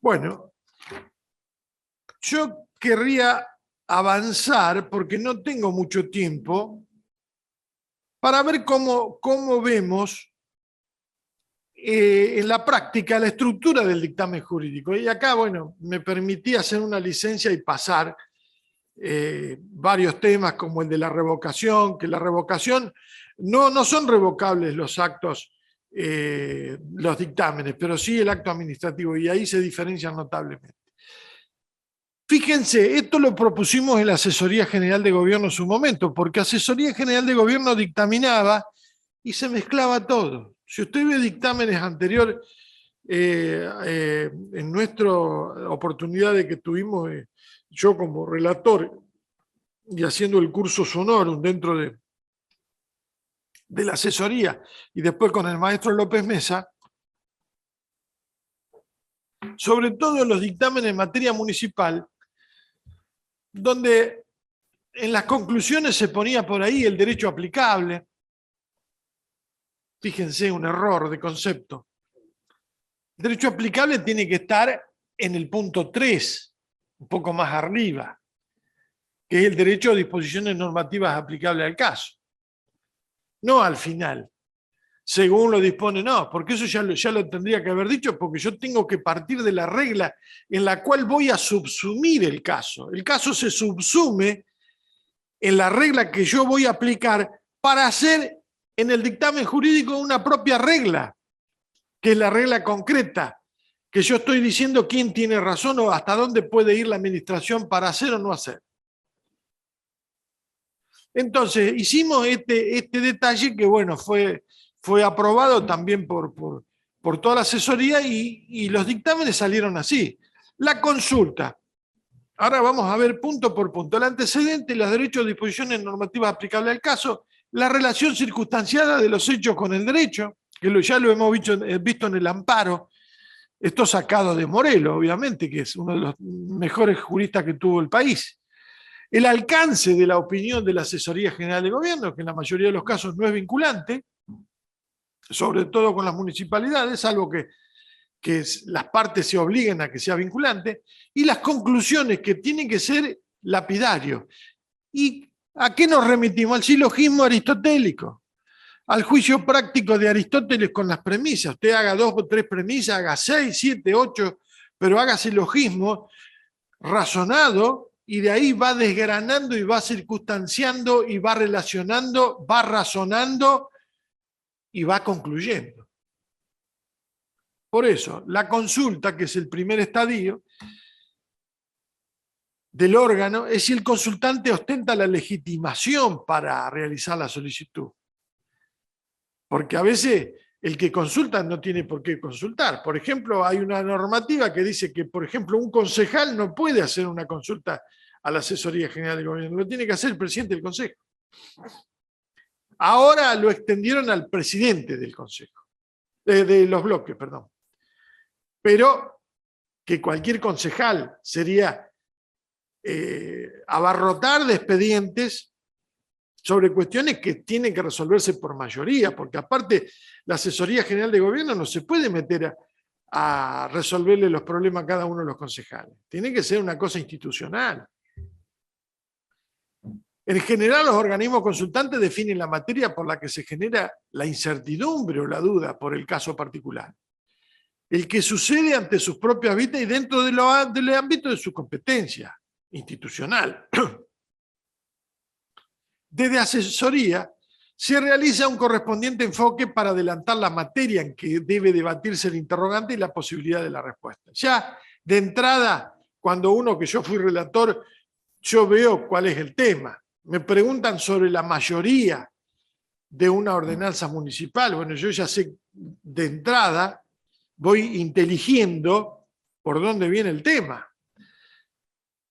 Bueno, yo querría avanzar, porque no tengo mucho tiempo, para ver cómo vemos en la práctica la estructura del dictamen jurídico. Y acá, bueno, me permití hacer una licencia y pasar varios temas como el de la revocación, que la revocación no son revocables los actos, los dictámenes, pero sí el acto administrativo, y ahí se diferencian notablemente. Fíjense, esto lo propusimos en la Asesoría General de Gobierno en su momento, porque Asesoría General de Gobierno dictaminaba y se mezclaba todo. Si usted ve dictámenes anteriores, en nuestra oportunidad de que tuvimos yo como relator y haciendo el curso Sonorum dentro de la asesoría, y después con el maestro López Mesa, sobre todo en los dictámenes en materia municipal, donde en las conclusiones se ponía por ahí el derecho aplicable. Fíjense, un error de concepto. El derecho aplicable tiene que estar en el punto 3, un poco más arriba, que es el derecho a disposiciones normativas aplicables al caso. No al final, según lo dispone, no, porque eso ya lo tendría que haber dicho, porque yo tengo que partir de la regla en la cual voy a subsumir el caso. El caso se subsume en la regla que yo voy a aplicar para hacer en el dictamen jurídico una propia regla, que es la regla concreta, que yo estoy diciendo quién tiene razón o hasta dónde puede ir la administración para hacer o no hacer. Entonces, hicimos este detalle que, bueno, fue aprobado también por toda la asesoría y los dictámenes salieron así. La consulta. Ahora vamos a ver punto por punto. El antecedente, los derechos, disposiciones normativas aplicables al caso, la relación circunstanciada de los hechos con el derecho, que ya lo hemos visto en el amparo, esto sacado de Morelo, obviamente, que es uno de los mejores juristas que tuvo el país. El alcance de la opinión de la Asesoría General de Gobierno, que en la mayoría de los casos no es vinculante, sobre todo con las municipalidades, salvo que las partes se obliguen a que sea vinculante, y las conclusiones que tienen que ser lapidarios. ¿Y a qué nos remitimos? Al silogismo aristotélico, al juicio práctico de Aristóteles con las premisas. Usted haga 2 o 3 premisas, haga 6, 7, 8, pero haga silogismo razonado, y de ahí va desgranando y va circunstanciando y va relacionando, va razonando y va concluyendo. Por eso, la consulta, que es el primer estadio del órgano, es si el consultante ostenta la legitimación para realizar la solicitud. Porque a veces el que consulta no tiene por qué consultar. Por ejemplo, hay una normativa que dice que, por ejemplo, un concejal no puede hacer una consulta a la Asesoría General de Gobierno, lo tiene que hacer el presidente del Consejo. Ahora lo extendieron al presidente del Consejo, de los bloques, perdón. Pero que cualquier concejal sería abarrotar de expedientes sobre cuestiones que tienen que resolverse por mayoría, porque aparte la Asesoría General de Gobierno no se puede meter a resolverle los problemas a cada uno de los concejales. Tiene que ser una cosa institucional. En general, los organismos consultantes definen la materia por la que se genera la incertidumbre o la duda por el caso particular. El que sucede ante sus propias vistas y dentro del ámbito de su competencia institucional. Desde asesoría se realiza un correspondiente enfoque para adelantar la materia en que debe debatirse el interrogante y la posibilidad de la respuesta. Ya de entrada, cuando que yo fui relator, yo veo cuál es el tema. Me preguntan sobre la mayoría de una ordenanza municipal. Bueno, yo ya sé de entrada, voy inteligiendo por dónde viene el tema.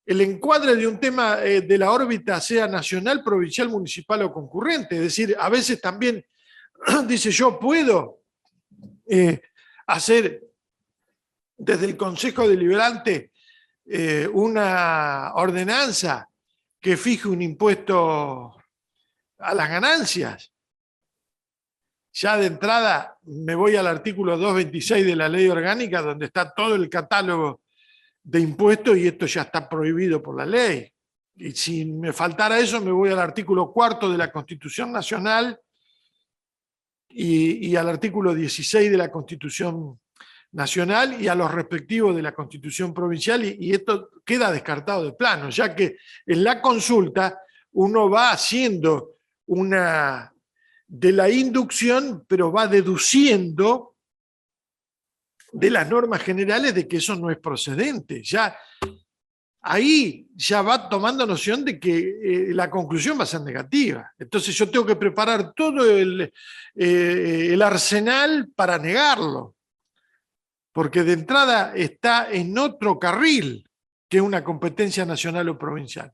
El encuadre de un tema de la órbita, sea nacional, provincial, municipal o concurrente. Es decir, a veces también dice, yo puedo hacer desde el Consejo Deliberante una ordenanza que fije un impuesto a las ganancias. Ya de entrada me voy al artículo 226 de la Ley Orgánica, donde está todo el catálogo de impuestos y esto ya está prohibido por la ley. Y si me faltara eso, me voy al artículo 4 de la Constitución Nacional y al artículo 16 de la Constitución Nacional y a los respectivos de la Constitución Provincial, y esto queda descartado de plano, ya que en la consulta uno va haciendo de la inducción, pero va deduciendo de las normas generales de que eso no es procedente. Ya ahí ya va tomando noción de que la conclusión va a ser negativa. Entonces yo tengo que preparar todo el arsenal para negarlo, porque de entrada está en otro carril que una competencia nacional o provincial.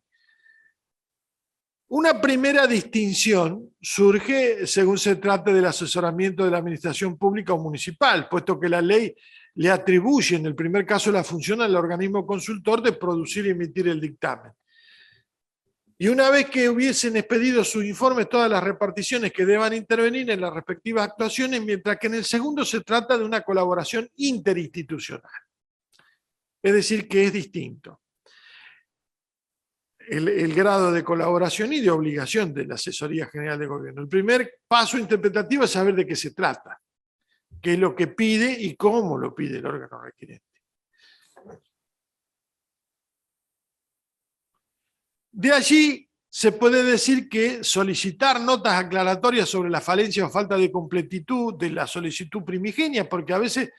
Una primera distinción surge según se trate del asesoramiento de la administración pública o municipal, puesto que la ley le atribuye en el primer caso la función al organismo consultor de producir y emitir el dictamen. Y una vez que hubiesen expedido sus informes todas las reparticiones que deban intervenir en las respectivas actuaciones, mientras que en el segundo se trata de una colaboración interinstitucional. Es decir, que es distinto el grado de colaboración y de obligación de la Asesoría General de Gobierno. El primer paso interpretativo es saber de qué se trata, qué es lo que pide y cómo lo pide el órgano requirente. De allí se puede decir que solicitar notas aclaratorias sobre la falencia o falta de completitud de la solicitud primigenia, porque a veces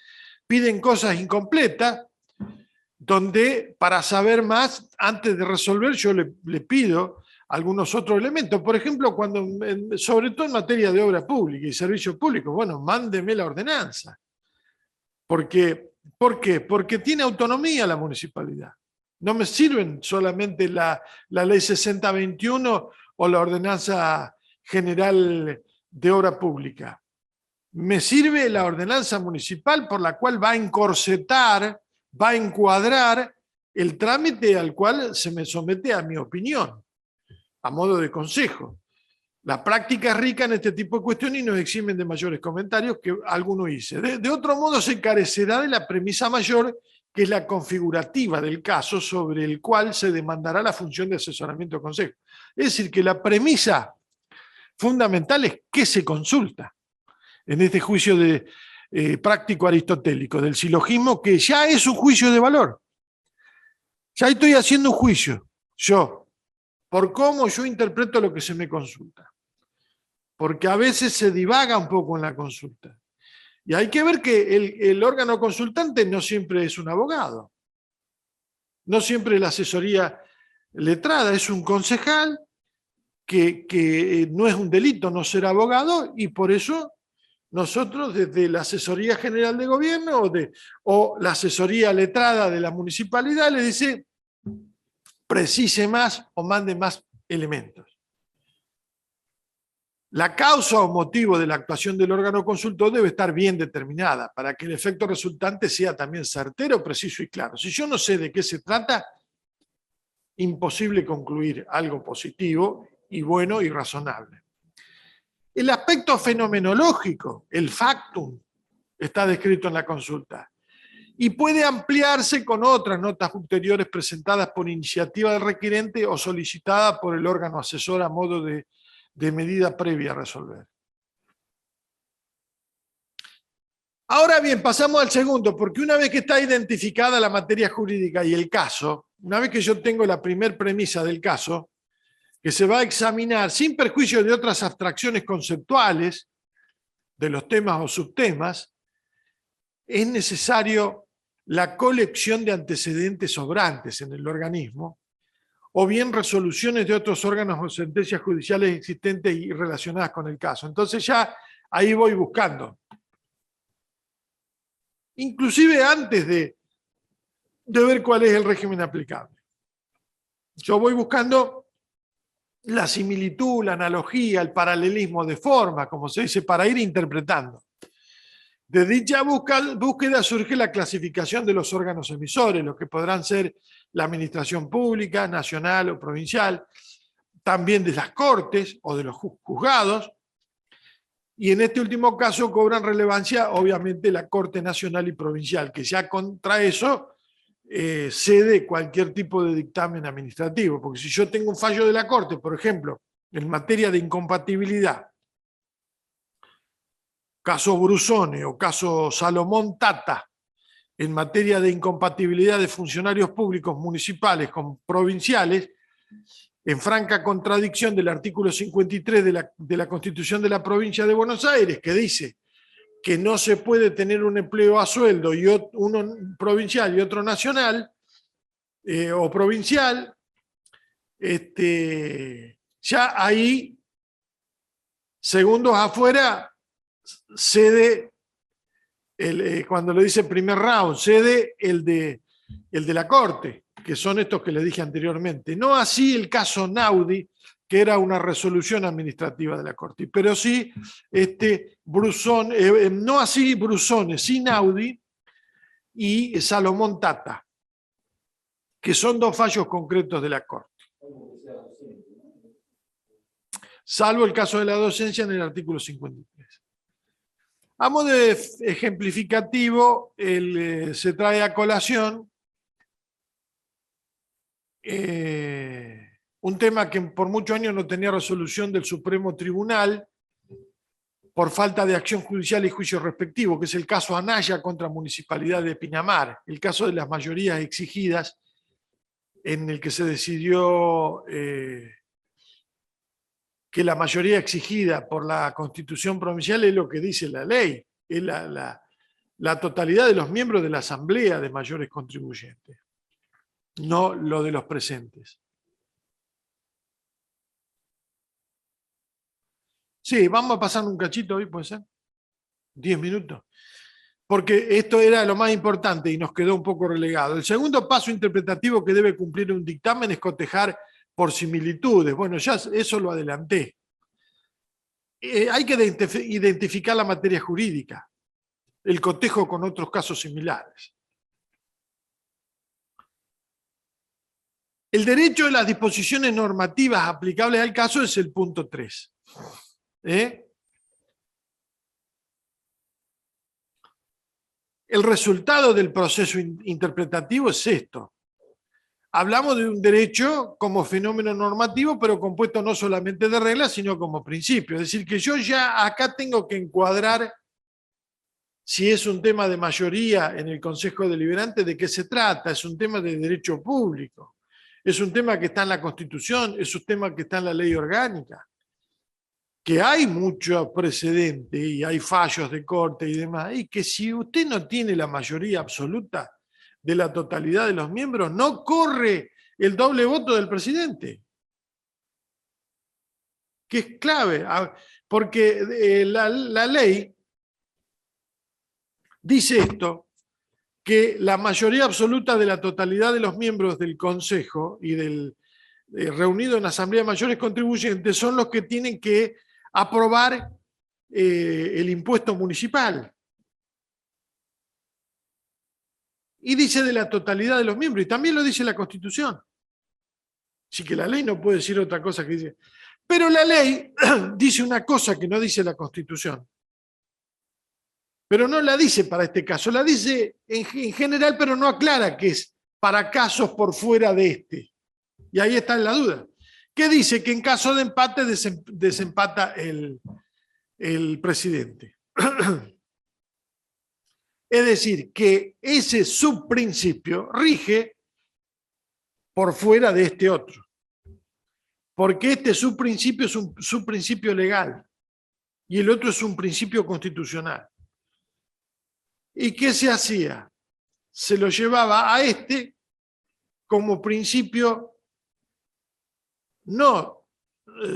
piden cosas incompletas, donde para saber más, antes de resolver, yo le pido algunos otros elementos. Por ejemplo, sobre todo en materia de obra pública y servicios públicos, bueno, mándeme la ordenanza. ¿Por qué? Porque tiene autonomía la municipalidad. No me sirven solamente la ley 6021 o la ordenanza general de obra pública. Me sirve la ordenanza municipal por la cual va a encorsetar, va a encuadrar el trámite al cual se me somete a mi opinión, a modo de consejo. La práctica es rica en este tipo de cuestiones y nos eximen de mayores comentarios que alguno hice. De otro modo se carecerá de la premisa mayor, que es la configurativa del caso sobre el cual se demandará la función de asesoramiento o consejo. Es decir, que la premisa fundamental es qué se consulta en este juicio práctico aristotélico, del silogismo, que ya es un juicio de valor. Ya estoy haciendo un juicio, yo, por cómo yo interpreto lo que se me consulta. Porque a veces se divaga un poco en la consulta. Y hay que ver que el órgano consultante no siempre es un abogado. No siempre la asesoría letrada, es un concejal que no es un delito no ser abogado, y por eso nosotros desde la Asesoría General de Gobierno o la asesoría letrada de la municipalidad le dice precise más o mande más elementos. La causa o motivo de la actuación del órgano consultor debe estar bien determinada para que el efecto resultante sea también certero, preciso y claro. Si yo no sé de qué se trata, imposible concluir algo positivo y bueno y razonable. El aspecto fenomenológico, el factum, está descrito en la consulta y puede ampliarse con otras notas ulteriores presentadas por iniciativa del requirente o solicitada por el órgano asesor a modo de medida previa a resolver. Ahora bien, pasamos al segundo, porque una vez que está identificada la materia jurídica y el caso, una vez que yo tengo la primer premisa del caso, que se va a examinar sin perjuicio de otras abstracciones conceptuales de los temas o subtemas, es necesario la colección de antecedentes sobrantes en el organismo, o bien resoluciones de otros órganos o sentencias judiciales existentes y relacionadas con el caso. Entonces ya ahí voy buscando. Inclusive antes de ver cuál es el régimen aplicable. Yo voy buscando la similitud, la analogía, el paralelismo de forma, como se dice, para ir interpretando. De dicha búsqueda surge la clasificación de los órganos emisores, los que podrán ser la administración pública, nacional o provincial, también de las cortes o de los juzgados, y en este último caso cobran relevancia obviamente la Corte Nacional y Provincial, que ya contra eso cede cualquier tipo de dictamen administrativo, porque si yo tengo un fallo de la Corte, por ejemplo, en materia de incompatibilidad, caso Brusone o caso Salomón Tata, en materia de incompatibilidad de funcionarios públicos municipales con provinciales, en franca contradicción del artículo 53 de la Constitución de la Provincia de Buenos Aires, que dice que no se puede tener un empleo a sueldo, y uno provincial y otro nacional o provincial, ya ahí, segundos afuera, cede, cuando le dice primer round, cede el de la Corte, que son estos que le dije anteriormente. No así el caso Naudi, que era una resolución administrativa de la Corte, pero sí Brusone, no así Brusone, sí Naudi y Salomón Tata, que son dos fallos concretos de la Corte. Salvo el caso de la docencia en el artículo 53. A modo de ejemplificativo, se trae a colación un tema que por muchos años no tenía resolución del Supremo Tribunal por falta de acción judicial y juicio respectivo, que es el caso Anaya contra Municipalidad de Pinamar, el caso de las mayorías exigidas, en el que se decidió que la mayoría exigida por la Constitución provincial es lo que dice la ley, es la totalidad de los miembros de la Asamblea de mayores contribuyentes, no lo de los presentes. Sí, vamos a pasar un cachito hoy, puede ser, 10 minutos, porque esto era lo más importante y nos quedó un poco relegado. El segundo paso interpretativo que debe cumplir un dictamen es cotejar por similitudes. Bueno, ya eso lo adelanté. Hay que identificar la materia jurídica, el cotejo con otros casos similares. El derecho de las disposiciones normativas aplicables al caso es el punto 3. El resultado del proceso interpretativo es esto. Hablamos de un derecho como fenómeno normativo, pero compuesto no solamente de reglas, sino como principio. Es decir, que yo ya acá tengo que encuadrar, si es un tema de mayoría en el Consejo Deliberante, de qué se trata. Es un tema de derecho público. Es un tema que está en la Constitución, es un tema que está en la ley orgánica. Que hay mucho precedente y hay fallos de corte y demás, y que si usted no tiene la mayoría absoluta de la totalidad de los miembros, no corre el doble voto del presidente, que es clave, porque la ley dice esto, que la mayoría absoluta de la totalidad de los miembros del Consejo y reunido en Asamblea de Mayores Contribuyentes son los que tienen que aprobar el impuesto municipal. Y dice de la totalidad de los miembros, y también lo dice la Constitución. Así que la ley no puede decir otra cosa que dice. Pero la ley dice una cosa que no dice la Constitución. Pero no la dice para este caso, la dice en general, pero no aclara que es para casos por fuera de este. Y ahí está la duda. ¿Qué dice? Que en caso de empate desempata el presidente. Es decir, que ese subprincipio rige por fuera de este otro. Porque este subprincipio es un subprincipio legal y el otro es un principio constitucional. ¿Y qué se hacía? Se lo llevaba a este como principio, no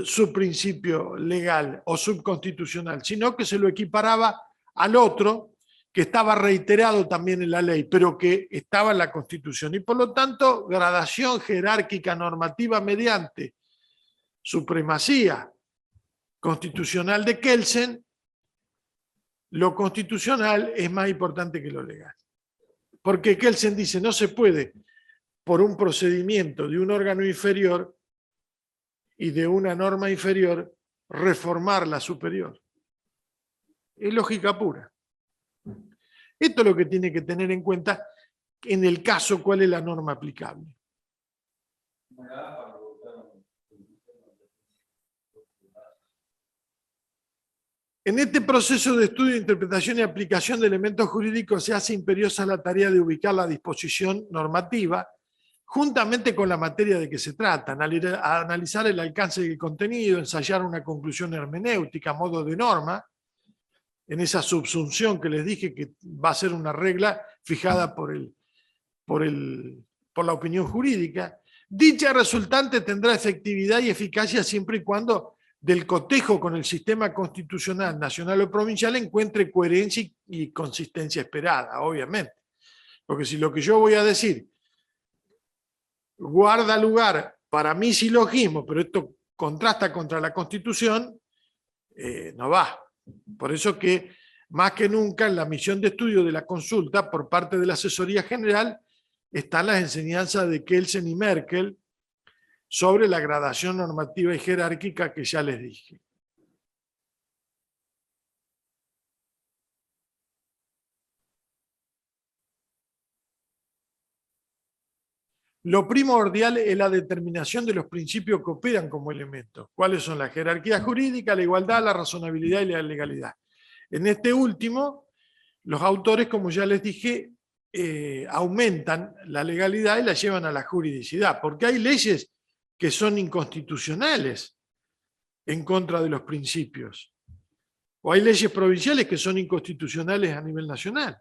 subprincipio legal o subconstitucional, sino que se lo equiparaba al otro, que estaba reiterado también en la ley, pero que estaba en la Constitución. Y por lo tanto, gradación jerárquica normativa mediante supremacía constitucional de Kelsen, lo constitucional es más importante que lo legal. Porque Kelsen dice, no se puede, por un procedimiento de un órgano inferior y de una norma inferior, reformar la superior. Es lógica pura. Esto es lo que tiene que tener en cuenta en el caso cuál es la norma aplicable. En este proceso de estudio, interpretación y aplicación de elementos jurídicos se hace imperiosa la tarea de ubicar la disposición normativa juntamente con la materia de que se trata, analizar el alcance del contenido, ensayar una conclusión hermenéutica a modo de norma, en esa subsunción que les dije que va a ser una regla fijada por la opinión jurídica. Dicha resultante tendrá efectividad y eficacia siempre y cuando del cotejo con el sistema constitucional nacional o provincial encuentre coherencia y consistencia esperada, obviamente. Porque si lo que yo voy a decir guarda lugar para mi silogismo, pero esto contrasta contra la Constitución, no va. Por eso que, más que nunca, en la misión de estudio de la consulta, por parte de la Asesoría General, están las enseñanzas de Kelsen y Merkel sobre la gradación normativa y jerárquica que ya les dije. Lo primordial es la determinación de los principios que operan como elementos. ¿Cuáles son? La jerarquía jurídica, la igualdad, la razonabilidad y la legalidad. En este último, los autores, como ya les dije, aumentan la legalidad y la llevan a la juridicidad, porque hay leyes que son inconstitucionales en contra de los principios. O hay leyes provinciales que son inconstitucionales a nivel nacional.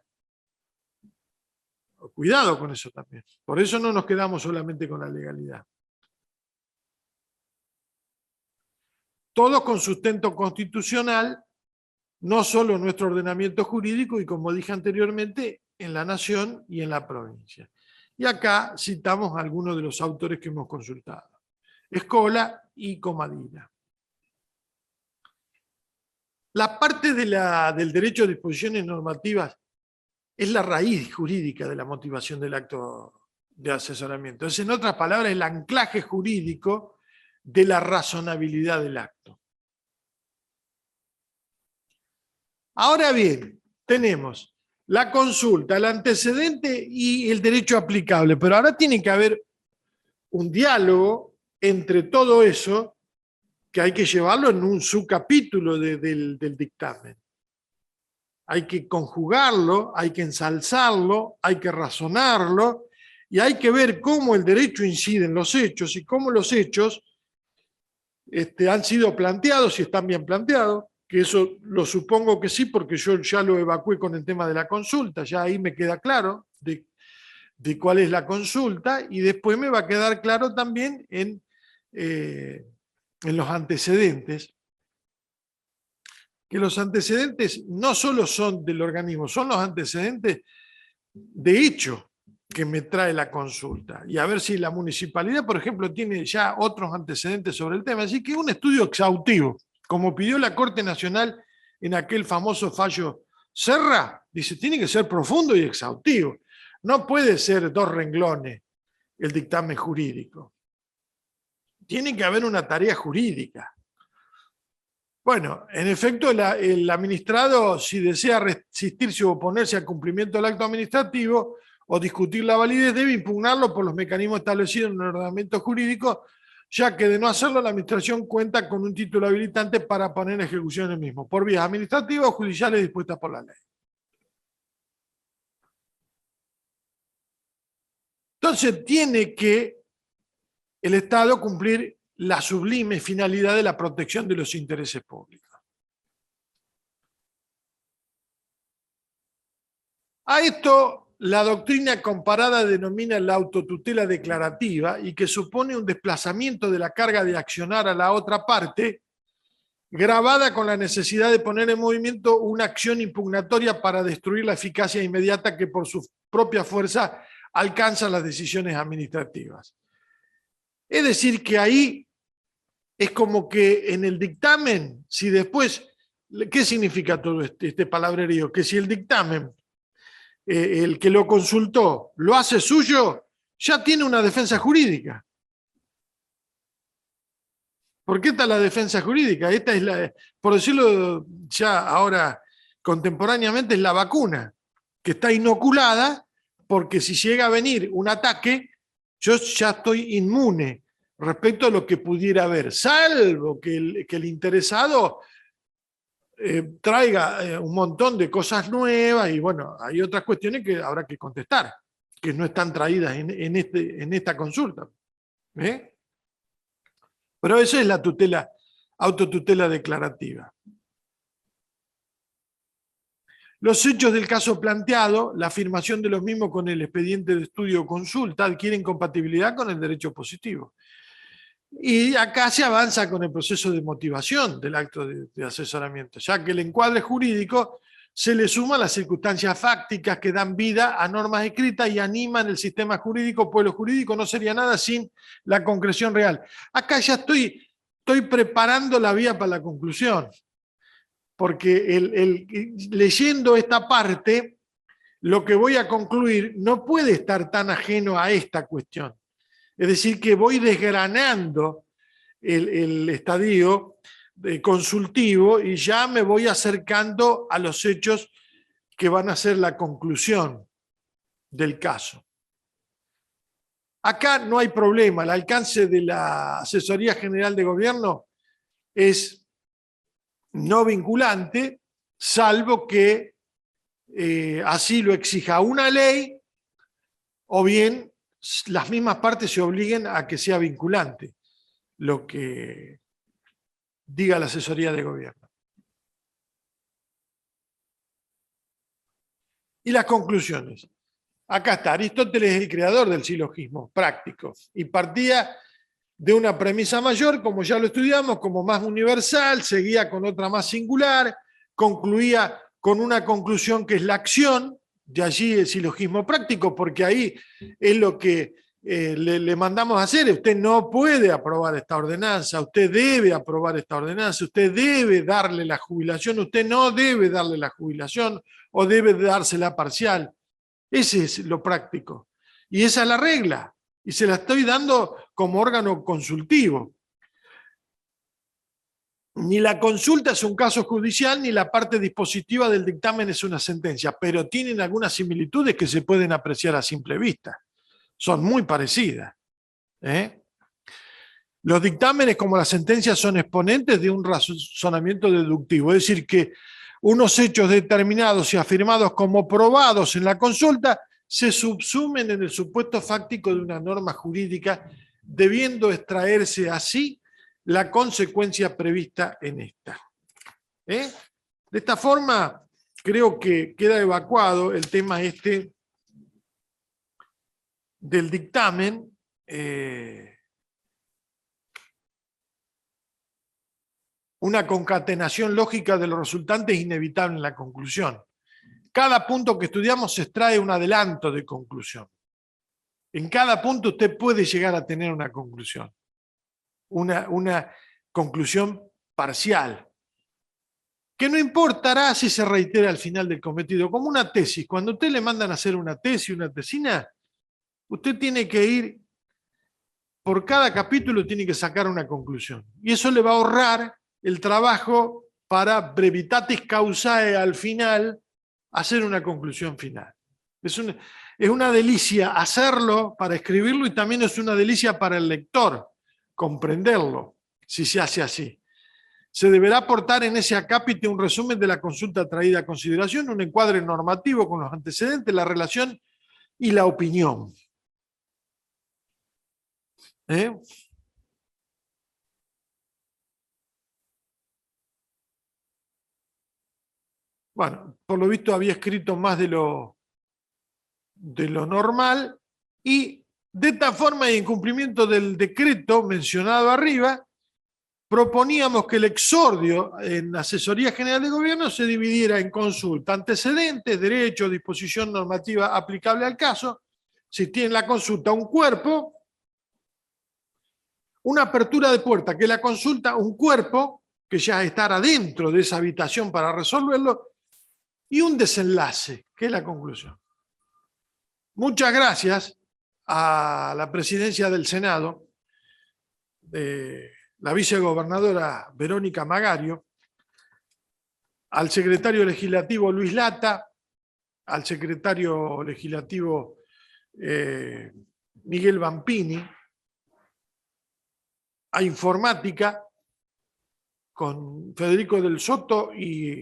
Cuidado con eso también. Por eso no nos quedamos solamente con la legalidad. Todo con sustento constitucional, no solo en nuestro ordenamiento jurídico y, como dije anteriormente, en la nación y en la provincia. Y acá citamos a algunos de los autores que hemos consultado. Escola y Comadina. La parte del derecho a disposiciones normativas es la raíz jurídica de la motivación del acto de asesoramiento. Es, en otras palabras, el anclaje jurídico de la razonabilidad del acto. Ahora bien, tenemos la consulta, el antecedente y el derecho aplicable, pero ahora tiene que haber un diálogo entre todo eso que hay que llevarlo en un subcapítulo del dictamen. Hay que conjugarlo, hay que ensalzarlo, hay que razonarlo y hay que ver cómo el derecho incide en los hechos y cómo los hechos han sido planteados, si están bien planteados, que eso lo supongo que sí, porque yo ya lo evacué con el tema de la consulta, ya ahí me queda claro de cuál es la consulta, y después me va a quedar claro también en los antecedentes, que los antecedentes no solo son del organismo, son los antecedentes de hecho que me trae la consulta. Y a ver si la municipalidad, por ejemplo, tiene ya otros antecedentes sobre el tema. Así que un estudio exhaustivo, como pidió la Corte Nacional en aquel famoso fallo Serra, dice, tiene que ser profundo y exhaustivo. No puede ser 2 renglones el dictamen jurídico. Tiene que haber una tarea jurídica. Bueno, en efecto, el administrado, si desea resistirse o oponerse al cumplimiento del acto administrativo o discutir la validez, debe impugnarlo por los mecanismos establecidos en el ordenamiento jurídico, ya que de no hacerlo, la administración cuenta con un título habilitante para poner en ejecución el mismo, por vías administrativas o judiciales dispuestas por la ley. Entonces, tiene que el Estado cumplir la sublime finalidad de la protección de los intereses públicos. A esto la doctrina comparada denomina la autotutela declarativa y que supone un desplazamiento de la carga de accionar a la otra parte, grabada con la necesidad de poner en movimiento una acción impugnatoria para destruir la eficacia inmediata que por su propia fuerza alcanza las decisiones administrativas. Es decir, que ahí es como que en el dictamen, si después, ¿qué significa todo este palabrerío? Que si el dictamen, el que lo consultó, lo hace suyo, ya tiene una defensa jurídica. ¿Por qué está la defensa jurídica? Esta es la, por decirlo ya ahora contemporáneamente, es la vacuna, que está inoculada porque si llega a venir un ataque, yo ya estoy inmune respecto a lo que pudiera haber, salvo que el interesado traiga un montón de cosas nuevas y bueno, hay otras cuestiones que habrá que contestar, que no están traídas en esta consulta. ¿Eh? Pero esa es la tutela, autotutela declarativa. Los hechos del caso planteado, la afirmación de los mismos con el expediente de estudio o consulta, adquieren compatibilidad con el derecho positivo. Y acá se avanza con el proceso de motivación del acto de asesoramiento, ya que el encuadre jurídico se le suma las circunstancias fácticas que dan vida a normas escritas y animan el sistema jurídico, pues lo jurídico no sería nada sin la concreción real. Acá ya estoy preparando la vía para la conclusión, porque leyendo esta parte, lo que voy a concluir no puede estar tan ajeno a esta cuestión. Es decir, que voy desgranando el estadio consultivo y ya me voy acercando a los hechos que van a ser la conclusión del caso. Acá no hay problema, el alcance de la Asesoría General de Gobierno es no vinculante, salvo que así lo exija una ley o bien las mismas partes se obliguen a que sea vinculante lo que diga la asesoría de gobierno. Y las conclusiones. Acá está, Aristóteles es el creador del silogismo práctico y partía de una premisa mayor, como ya lo estudiamos, como más universal, seguía con otra más singular, concluía con una conclusión que es la acción, de allí el silogismo práctico, porque ahí es lo que le mandamos a hacer. Usted no puede aprobar esta ordenanza, usted debe aprobar esta ordenanza, usted debe darle la jubilación, usted no debe darle la jubilación o debe dársela parcial. Ese es lo práctico. Y esa es la regla. Y se la estoy dando como órgano consultivo. Ni la consulta es un caso judicial, ni la parte dispositiva del dictamen es una sentencia, pero tienen algunas similitudes que se pueden apreciar a simple vista. Son muy parecidas. Los dictámenes, como las sentencias, son exponentes de un razonamiento deductivo, es decir, que unos hechos determinados y afirmados como probados en la consulta se subsumen en el supuesto fáctico de una norma jurídica, debiendo extraerse así la consecuencia prevista en esta. De esta forma, creo que queda evacuado el tema este del dictamen. Una concatenación lógica de los resultantes es inevitable en la conclusión. Cada punto que estudiamos se extrae un adelanto de conclusión. En cada punto usted puede llegar a tener una conclusión. Una conclusión parcial. Que no importará si se reitera al final del cometido, como una tesis. Cuando usted le mandan a hacer una tesis, una tesina, usted tiene que ir, por cada capítulo tiene que sacar una conclusión. Y eso le va a ahorrar el trabajo para brevitatis causae al final, hacer una conclusión final. Es una delicia hacerlo para escribirlo y también es una delicia para el lector comprenderlo, si se hace así. Se deberá aportar en ese acápite un resumen de la consulta traída a consideración, un encuadre normativo con los antecedentes, la relación y la opinión. Bueno, por lo visto había escrito más de lo normal y de esta forma y en cumplimiento del decreto mencionado arriba, proponíamos que el exordio en Asesoría General de Gobierno se dividiera en consulta, antecedentes, derecho, disposición normativa aplicable al caso, si tiene la consulta un cuerpo, una apertura de puerta, que la consulta un cuerpo, que ya estará dentro de esa habitación para resolverlo, y un desenlace, que es la conclusión. Muchas gracias a la presidencia del Senado, la vicegobernadora Verónica Magario, al secretario legislativo Luis Lata, al secretario legislativo Miguel Vampini, a informática con Federico del Soto y